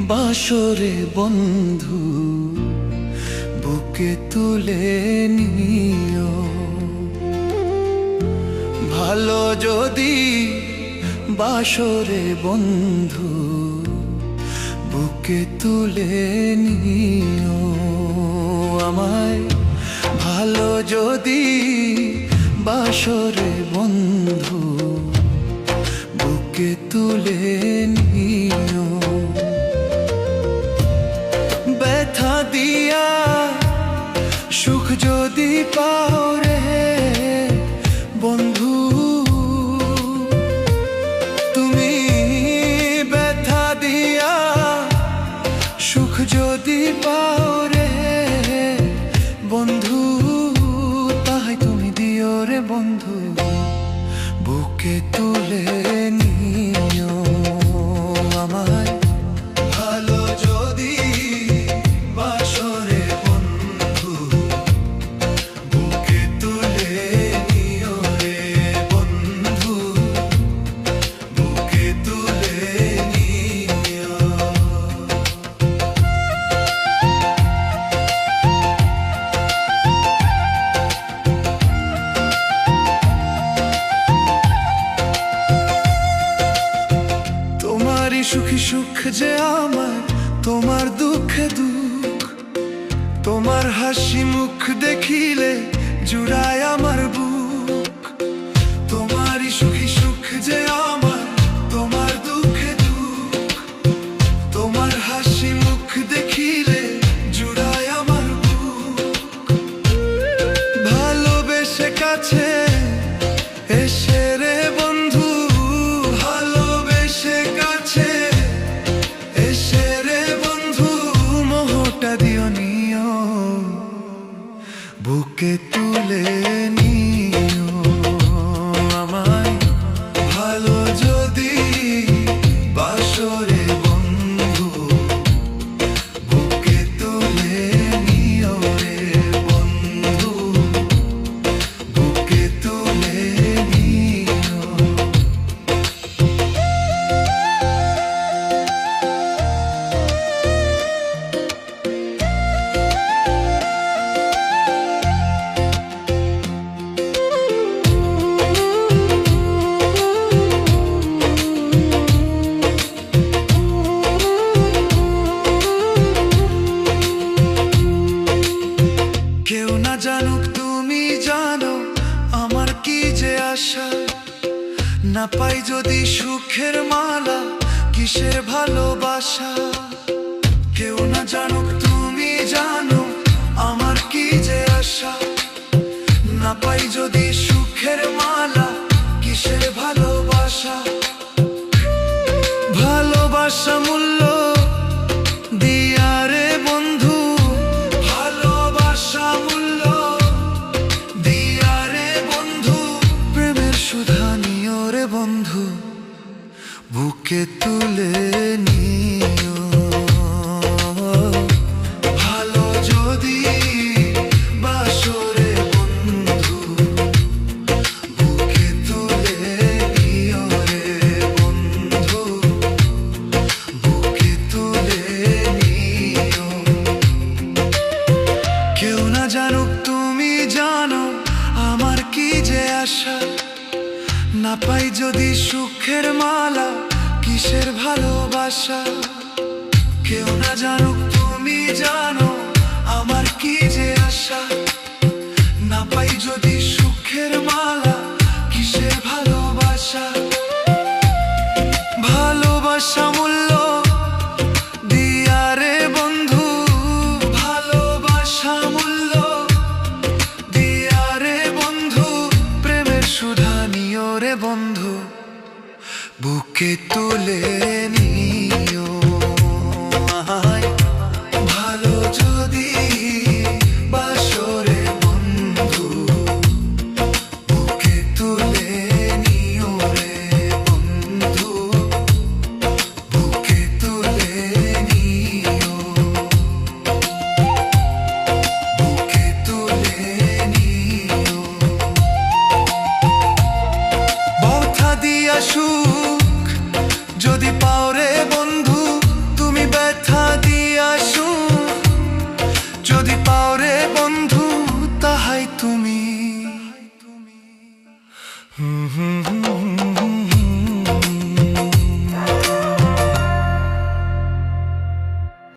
বাসরে বন্ধু বুকে তুলে নিও। ভালো যদি বাসরে বন্ধু বুকে তুলে নিও। আমায় ভালো যদি বাসরে বন্ধু বুকে তুলে নিও। ব্যথা দিয়া সুখ যদি পাও রে বন্ধু, তুমি ব্যথা দিয়া সুখ যদি পাও রে বন্ধু, তাই তুমি দিও রে বন্ধু বুকে তুলে নিও। আমায় ভালো যদি বাসরে বন্ধু বুকে তুলে নিও রে বন্ধু বুকে তুলে নিও। তোমারই সুখী সুখ যে আমার, তোমার দুঃখে দুঃখ, তোমার হাসি মুখ দেখিলে জুড়ায় আমার বুক। তোমারই সুখী সুখ যে আমার, তোমার দুঃখে দুঃখ, তোমার হাসি মুখ দেখিলে জুড়ায় আমার বুক। ভালোবেসে কাছে এসে রে বন্ধু, ভালোবেসে কাছে এসে রে বন্ধু মোহটা দিও নিও বুকে তুলে নিও। আমায় ভালো যদি বাসরে বন্ধু বুকে তুলে নিও রে বন্ধু বুকে তুলে নিও। কেউ না জানুক তুমি জানো আমার কি যে আশা, না পাই যদি সুখের মালা কিসের ভালোবাসা। কেউ না জানুক তুমি জানো আমার কি যে আশা, না পাই যদি সুখের মালা কিসের ভালোবাসা। ভালোবাসা মূল্য দিয়া রে বন্ধু, ভালোবাসা মূল্য দিয়া রে বন্ধু প্রেমের সুধা নিও রে বন্ধু বুকে তুলে নিও। ভালো যদি বাসরে বন্ধু বুকে তুলে নিও রে বন্ধু বুকে তুলে নিও। কেউ না জানুক তুমি জানো আমার কি যে আশা, না পাই যদি সুখের মালা কিসের ভালোবাসা। কেউ না জানুক তুমি জানো আমার কি যে আশা, না পাই যদি সুখের মালা কিসের ভালোবাসা। ভালোবাসা মূল্য দিয়া রে বন্ধু, ভালোবাসা মূল্য দিয়া রে বন্ধু প্রেমের সুধা নিও রে বন্ধু বুকে তুলে